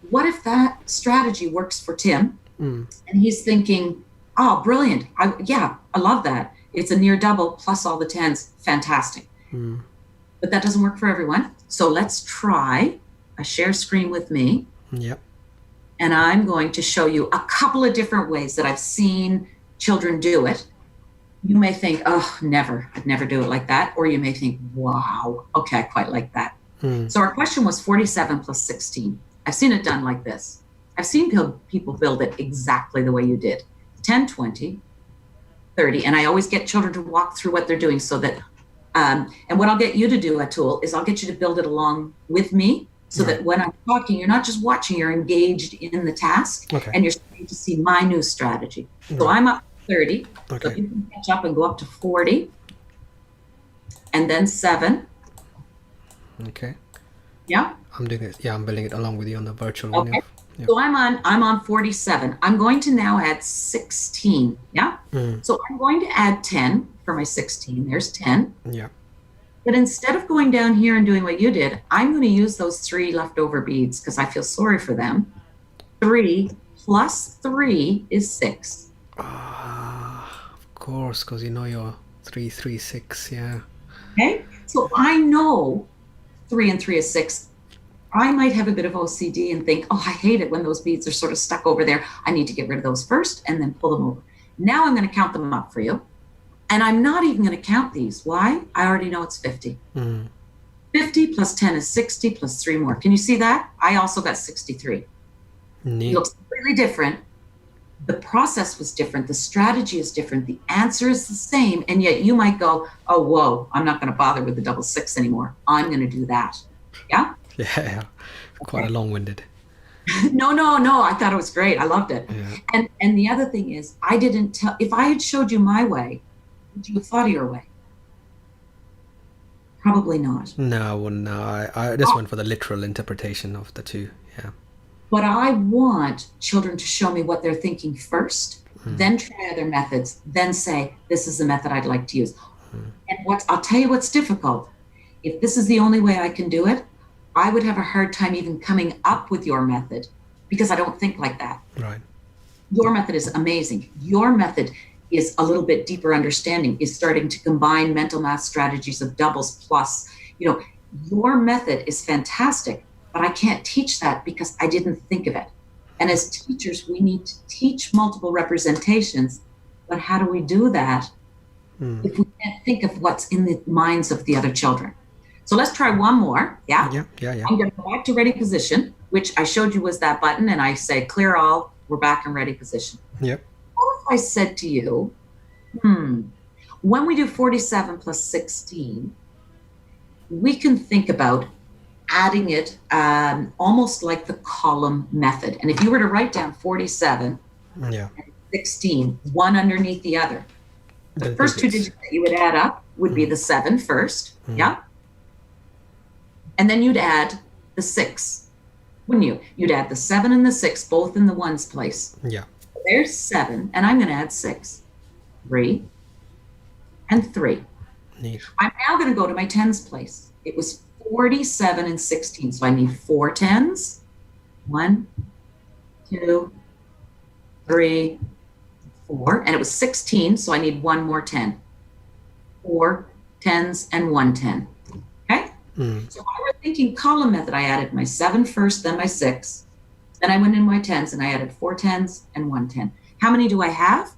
what if that strategy works for Tim? And he's thinking, oh, brilliant. I love that. It's a near double plus all the tens. Fantastic. But that doesn't work for everyone. So let's try a share screen with me. Yep. And I'm going to show you a couple of different ways that I've seen children do it. You may think, oh, never, I'd never do it like that. Or you may think, wow, okay, I quite like that. So our question was 47 plus 16. I've seen it done like this. I've seen people build it exactly the way you did. 10, 20, 30. And I always get children to walk through what they're doing so that, and what I'll get you to do, Atul, is I'll get you to build it along with me so that when I'm talking, you're not just watching, you're engaged in the task and you're starting to see my new strategy. So I'm up 30. So you can catch up and go up to 40. And then 7. Okay. Yeah. I'm doing it. Yeah, I'm building it along with you on the virtual one. Okay. Yeah. So I'm on 47. I'm going to now add 16. Yeah. So I'm going to add 10 for my 16. There's 10. Yeah. But instead of going down here and doing what you did, I'm going to use those 3 leftover beads because I feel sorry for them. 3 plus 3 is 6. Of course, because you know you're 3, 3, 6. Yeah. Okay. So I know 3 and 3 is 6. I might have a bit of OCD and think, oh, I hate it when those beads are sort of stuck over there. I need to get rid of those first and then pull them over. Now I'm going to count them up for you. And I'm not even going to count these. Why? I already know it's 50. 50 plus 10 is 60 plus 3 more. Can you see that? I also got 63. Neat. It looks completely different. The process was different. The strategy is different. The answer is the same. And yet you might go, oh, whoa, I'm not going to bother with the double 6 anymore. I'm going to do that. Yeah? Yeah. Quite a long-winded. No. I thought it was great. I loved it. Yeah. And the other thing is, I didn't tell, if I had showed you my way, would you have thought of your way? Probably not. No, I wouldn't. No, I just went for the literal interpretation of the two. Yeah. But I want children to show me what they're thinking first, then try other methods, then say, this is the method I'd like to use. And I'll tell you what's difficult. If this is the only way I can do it, I would have a hard time even coming up with your method because I don't think like that. Right. Your method is amazing. Your method is a little bit deeper understanding, is starting to combine mental math strategies of doubles plus, your method is fantastic, but I can't teach that because I didn't think of it. And as teachers, we need to teach multiple representations, but how do we do that if we can't think of what's in the minds of the other children? So let's try one more. Yeah. I'm going to go back to ready position, which I showed you was that button. And I say, clear all, we're back in ready position. Yep. What if I said to you, when we do 47 plus 16, we can think about adding it almost like the column method. And if you were to write down 47 and 16, one underneath the other, the first 2 digits that you would add up would be the 7 first. Yeah. And then you'd add the 6, wouldn't you? You'd add the 7 and the 6, both in the ones place. Yeah. There's 7, and I'm going to add 6. 3 and 3. Neat. I'm now going to go to my tens place. It was 47 and 16, so I need 4 tens. 1, 2, 3, 4. And it was 16, so I need 1 more 10. 4 tens and 1 10. Okay? So I was thinking column method. I added my 7 first, then my 6. Then I went in my tens and I added 4 tens and 1 10. How many do I have?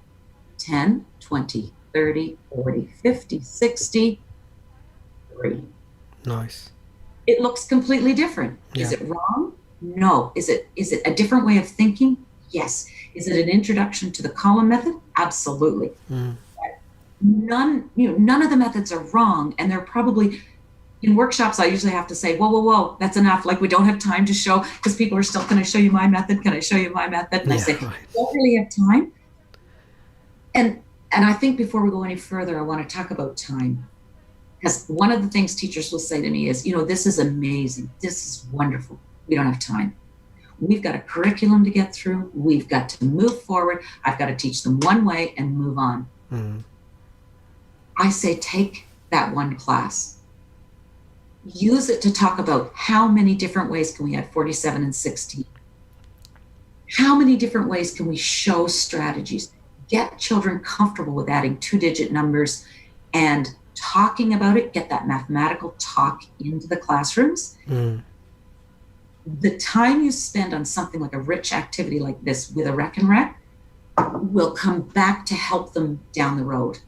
10, 20, 30, 40, 50, 60, 3. Nice. It looks completely different. Yeah. Is it wrong? No. Is it a different way of thinking? Yes. Is it an introduction to the column method? Absolutely. None of the methods are wrong, and they're probably in workshops. I usually have to say, whoa, that's enough. Like, we don't have time to show, because people are still, can I show you my method? Can I show you my method? And I say, right. don't really have time. And I think before we go any further, I want to talk about time. Because one of the things teachers will say to me is, this is amazing. This is wonderful. We don't have time. We've got a curriculum to get through. We've got to move forward. I've got to teach them one way and move on. I say, take that one class. Use it to talk about how many different ways can we add 47 and 16. How many different ways can we show strategies? get children comfortable with adding 2-digit numbers and talking about it, get that mathematical talk into the classrooms. The time you spend on something like a rich activity like this with a Rekenrek will come back to help them down the road.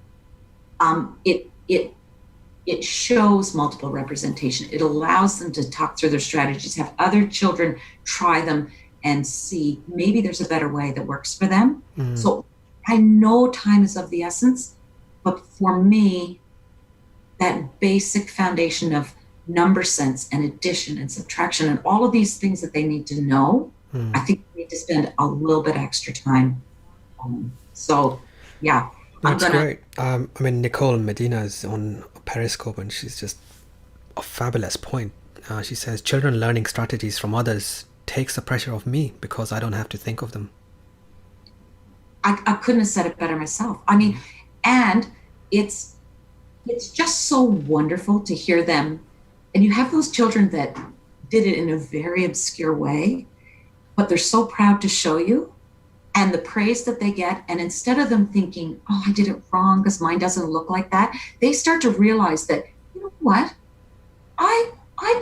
It shows multiple representation. It allows them to talk through their strategies, have other children try them and see maybe there's a better way that works for them. So I know time is of the essence, but for me, that basic foundation of number sense and addition and subtraction and all of these things that they need to know, I think we need to spend a little bit extra time. So, yeah. That's great. I mean, Nicole Medina is on Periscope, and she's just a fabulous point. She says, children learning strategies from others takes the pressure off me because I don't have to think of them. I couldn't have said it better myself. I mean, and it's just so wonderful to hear them. And you have those children that did it in a very obscure way, but they're so proud to show you. And the praise that they get, and instead of them thinking, oh, I did it wrong because mine doesn't look like that, they start to realize that, you know what, I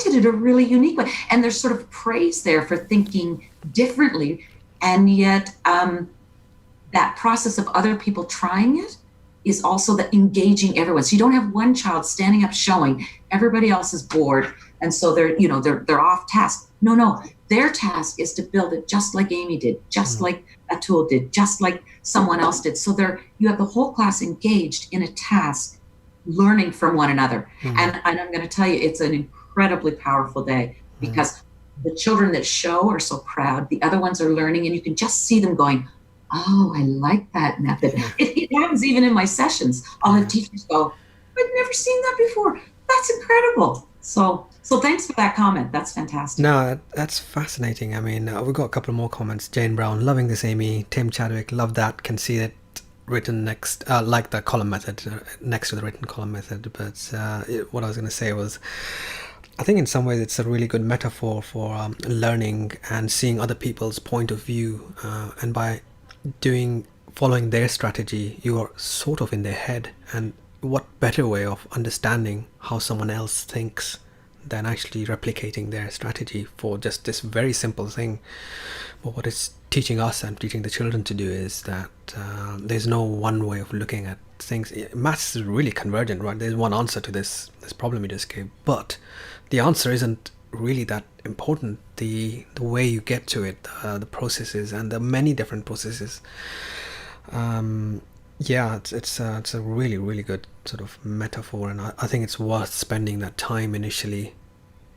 did it a really unique way. And there's sort of praise there for thinking differently. And yet that process of other people trying it is also the engaging everyone. So you don't have one child standing up showing, everybody else is bored, and so they're off task. No, their task is to build it just like Amy did, just like Atul did, just like someone else did. So you have the whole class engaged in a task, learning from one another. And I'm going to tell you, it's an incredibly powerful day because the children that show are so proud. The other ones are learning, and you can just see them going, oh, I like that method. It happens even in my sessions. I'll have teachers go, I've never seen that before. That's incredible. So thanks for that comment. That's fantastic. No, that's fascinating. I mean, we've got a couple more comments. Jane Brown, loving this, Amy. Tim Chadwick, love that. Can see it written next, like the column method, next to the written column method. But what I was going to say was, I think in some ways it's a really good metaphor for learning and seeing other people's point of view. And by following their strategy, you are sort of in their head. And what better way of understanding how someone else thinks than actually replicating their strategy for just this very simple thing. But what it's teaching us and teaching the children to do is that there's no one way of looking at things. Maths is really convergent, right? There's one answer to this problem you just gave, but the answer isn't really that important. The way you get to it, the processes and the many different processes. It's a really, really good sort of metaphor, and I think it's worth spending that time initially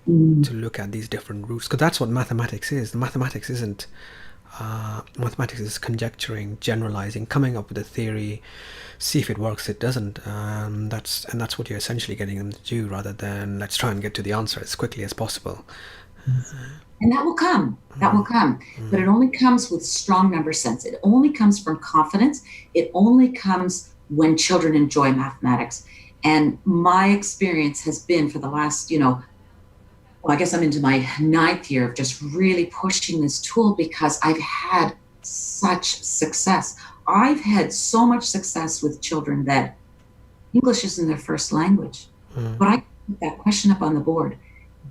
to look at these different routes, because that's what mathematics is. Mathematics isn't mathematics is conjecturing, generalizing, coming up with a theory, see if it works, it doesn't. That's what you're essentially getting them to do, rather than let's try and get to the answer as quickly as possible. And that will come. But it only comes with strong number sense. It only comes from confidence. It only comes when children enjoy mathematics. And my experience has been for the last, I guess I'm into my 9th year of just really pushing this tool, because I've had such success. I've had so much success with children that English isn't their first language. But I put that question up on the board.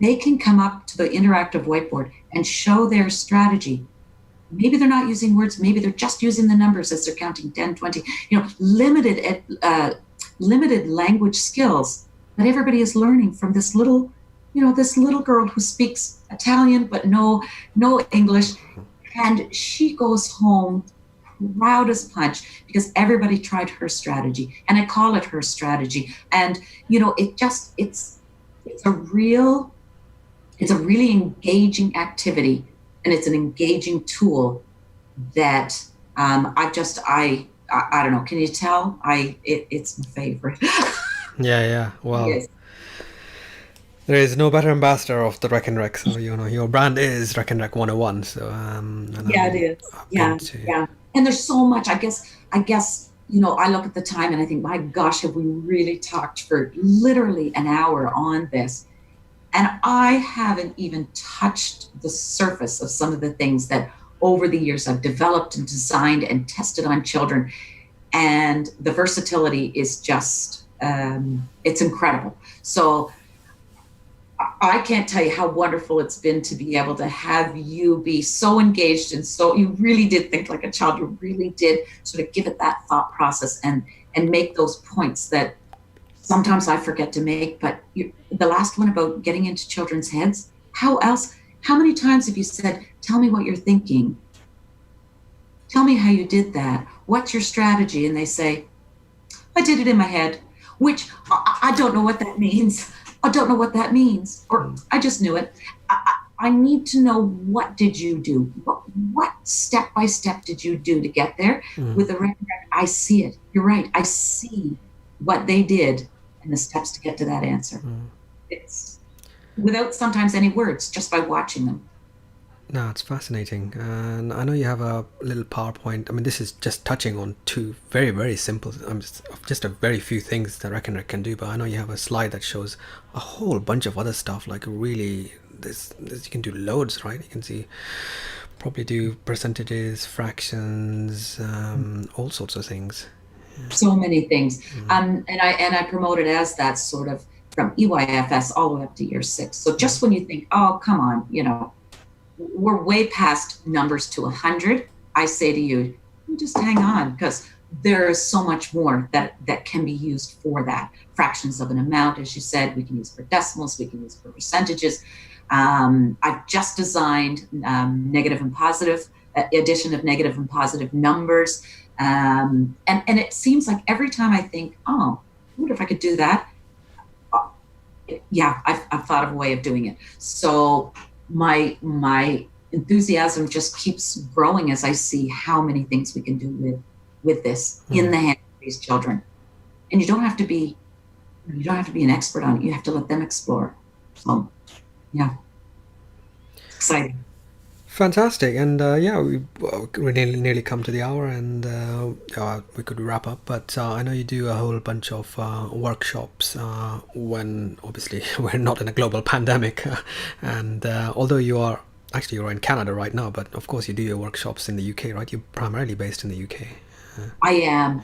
They can come up to the interactive whiteboard and show their strategy. Maybe they're not using words. Maybe they're just using the numbers as they're counting 10, 20, limited language skills that everybody is learning from this little girl who speaks Italian, but no English. And she goes home proud as punch because everybody tried her strategy. And I call it her strategy. And, it's a really engaging activity, and it's an engaging tool that I don't know. Can you tell? It's my favorite. Yeah. Well, yes. There is no better ambassador of the Rekenrek. So your brand is Rekenrek 101. So it is. Yeah. And there's so much. I guess. I look at the time and I think, my gosh, have we really talked for literally an hour on this? And I haven't even touched the surface of some of the things that over the years I've developed and designed and tested on children. and the versatility is just it's incredible. So I can't tell you how wonderful it's been to be able to have you be so engaged, and so you really did think like a child. You really did sort of give it that thought process and make those points that sometimes I forget to make. But the last one about getting into children's heads, how else? How many times have you said, "Tell me what you're thinking. Tell me how you did that. What's your strategy?" And they say, "I did it in my head," which I don't know what that means. I don't know what that means, or I just knew it. I need to know, what did you do? What step by step did you do to get there? With the Rekenrek, I see it. You're right. I see what they did and the steps to get to that answer. It's without sometimes any words, just by watching them. No, it's fascinating. And I know you have a little PowerPoint. I mean, this is just touching on two very, very simple, just a very few things that Rekenrek can do. But I know you have a slide that shows a whole bunch of other stuff. Like really, this you can do loads, right? You can see, probably do percentages, fractions, all sorts of things. So many things. And I promote it as that sort of from EYFS all the way up to year 6. So just when you think, oh, come on, we're way past numbers to 100, I say to you, just hang on, because there is so much more that can be used for that. Fractions of an amount, as you said, we can use for decimals, we can use for percentages. I've just designed negative and positive, addition of negative and positive numbers. And it seems like every time I think, oh, I wonder if I could do that. Yeah, I've thought of a way of doing it. So my enthusiasm just keeps growing as I see how many things we can do with this in the hands of these children. And you don't have to be an expert on it. You have to let them explore. So yeah, it's exciting. Fantastic. And we nearly come to the hour, and we could wrap up. But I know you do a whole bunch of workshops when obviously we're not in a global pandemic. And although you're in Canada right now, but of course you do your workshops in the UK, right? You're primarily based in the UK. I am.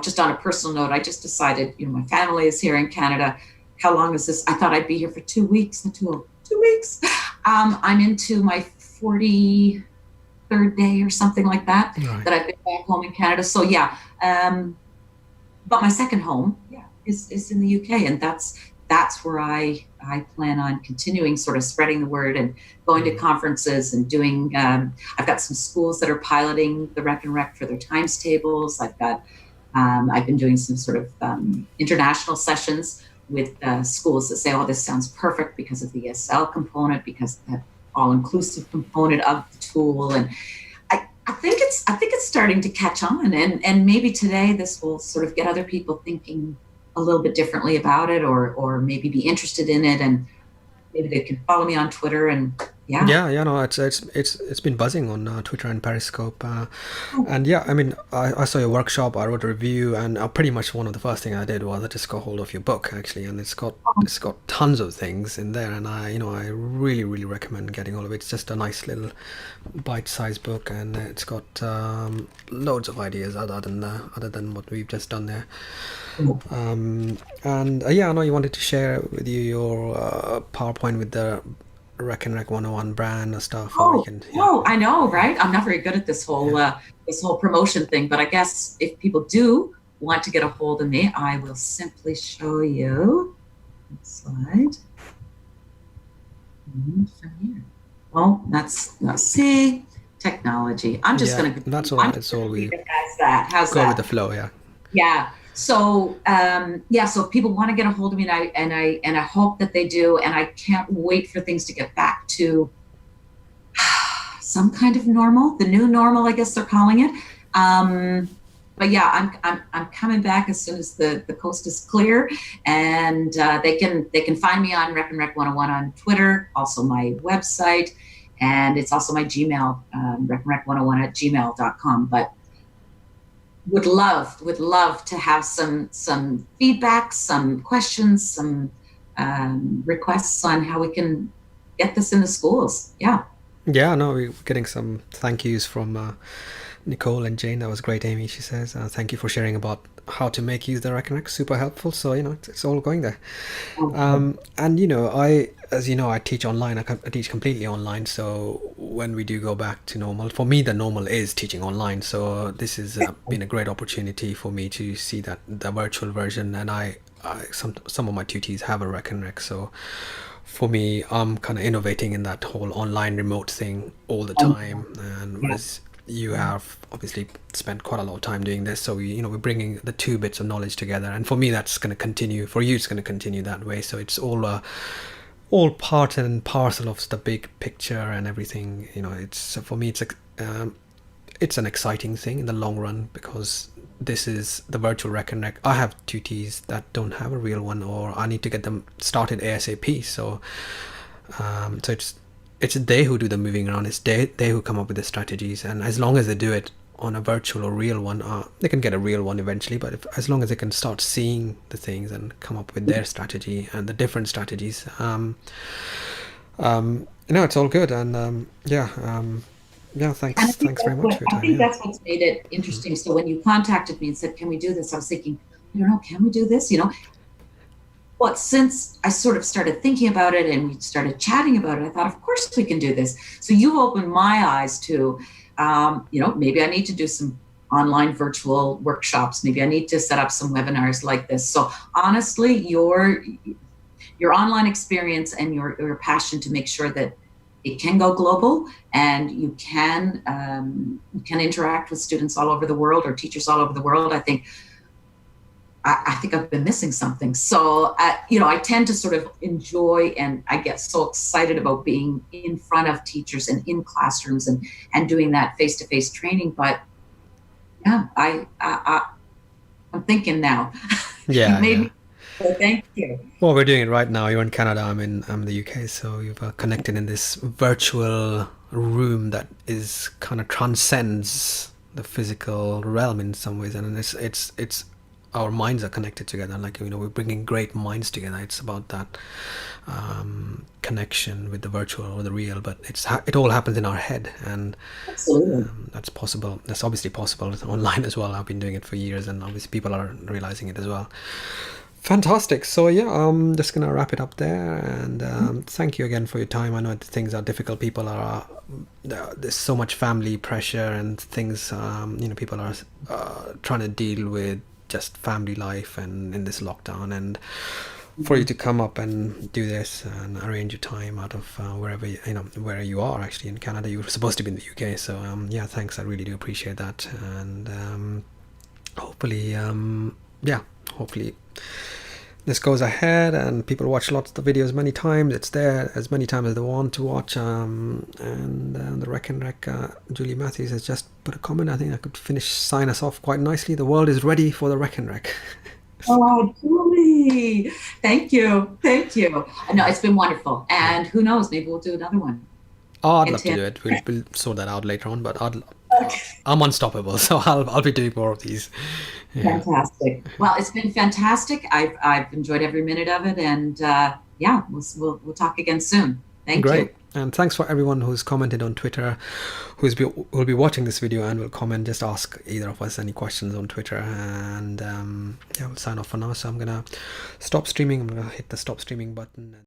Just on a personal note, I just decided, my family is here in Canada. How long is this? I thought I'd be here for 2 weeks until 2 weeks. I'm into my 43rd day or something like that, Right. that I've been back home in Canada. So yeah, but my second home, is in the UK, and that's where I plan on continuing sort of spreading the word and going to conferences and doing. I've got some schools that are piloting the Rekenrek for their times tables. I've been doing some sort of international sessions with schools that say, "Oh, this sounds perfect because of the ESL component, because of that all-inclusive component of the tool." And I think it's starting to catch on, and maybe today this will sort of get other people thinking a little bit differently about it, or maybe be interested in it, and maybe they can follow me on Twitter. And No, it's been buzzing on Twitter and Periscope, and yeah, I mean, I saw your workshop, I wrote a review, and pretty much one of the first things I did was I just got hold of your book actually, and it's got tons of things in there, and I really really recommend getting all of it. It's just a nice little bite-sized book, and it's got loads of ideas other than what we've just done there. And I know you wanted to share with you your PowerPoint with the Rekenrek 101 brand or stuff. I know, right? I'm not very good at this whole promotion thing, but I guess if people do want to get a hold of me, I will simply show you. Next slide. From here. Oh, let's see, technology. I'm just going to. That's all right. It's all we. How's go that? With the flow, yeah. Yeah. So so if people want to get a hold of me, and I hope that they do, and I can't wait for things to get back to some kind of normal, the new normal, I guess they're calling it. But yeah, I'm coming back as soon as the coast is clear, and they can find me on Rekenrek 101 on Twitter, also my website, and it's also my Gmail, rekenrek101@gmail.com. But would love to have some feedback, some questions, some requests on how we can get this in the schools. Yeah. Yeah, no, we're getting some thank yous from Nicole and Jane, that was great, Amy. She says, thank you for sharing about how to make use the Rekenrek. Super helpful. So, it's all going there. And as you know, I teach online. I teach completely online. So when we do go back to normal, for me, the normal is teaching online. So this has been a great opportunity for me to see that the virtual version. And some of my tutees have a Rekenrek. So for me, I'm kind of innovating in that whole online remote thing all the time. And whereas you have obviously spent quite a lot of time doing this, so we're bringing the two bits of knowledge together, and for me that's going to continue. For you, it's going to continue that way. So it's all part and parcel of the big picture and everything. It's for me, it's an exciting thing in the long run, because this is the virtual Rekenrek. I have tutees that don't have a real one, or I need to get them started ASAP. So it's they who do the moving around. It's they who come up with the strategies, and as long as they do it on a virtual or real one, they can get a real one eventually. But as long as they can start seeing the things and come up with their strategy and the different strategies, it's all good. And thanks very much for your time. I think that's what's made it interesting. So when you contacted me and said, "Can we do this?" I was thinking, can we do this? But since I sort of started thinking about it and we started chatting about it, I thought, of course we can do this. So you opened my eyes to, maybe I need to do some online virtual workshops. Maybe I need to set up some webinars like this. So honestly, your online experience and your passion to make sure that it can go global and you can interact with students all over the world or teachers all over the world, I think I've been missing something. So, I tend to sort of enjoy, and I get so excited about being in front of teachers and in classrooms and doing that face-to-face training. But yeah, I'm thinking now. Yeah. Maybe. So thank you. Well, we're doing it right now. You're in Canada. I'm in the UK. So you've connected in this virtual room that is kind of transcends the physical realm in some ways, and it's our minds are connected together. Like, we're bringing great minds together. It's about that connection with the virtual or the real, but it all happens in our head, and that's possible. That's obviously possible online as well. I've been doing it for years, and obviously people are realizing it as well. Fantastic. So yeah, I'm just gonna wrap it up there, and thank you again for your time. I know things are difficult. People are there's so much family pressure and things. People are trying to deal with just family life and in this lockdown, and for you to come up and do this and arrange your time out of wherever where you are. Actually in Canada, you were supposed to be in the UK, so thanks. I really do appreciate that, and hopefully this goes ahead and people watch lots of the videos many times. It's there as many times as they want to watch. And the Rekenrek, Julie Matthews has just put a comment. I think I could sign us off quite nicely. The world is ready for the Rekenrek. Oh, Julie, thank you. No, it's been wonderful, and who knows, maybe we'll do another one. I'd love to do it. We'll sort that out later on, but I'm unstoppable, so I'll be doing more of these. Yeah. Fantastic. Well, it's been fantastic. I've enjoyed every minute of it, and we'll talk again soon. Thank you. Great. And thanks for everyone who's commented on Twitter, who'll be watching this video and will comment. Just ask either of us any questions on Twitter, and we'll sign off for now. So I'm gonna stop streaming. I'm gonna hit the stop streaming button.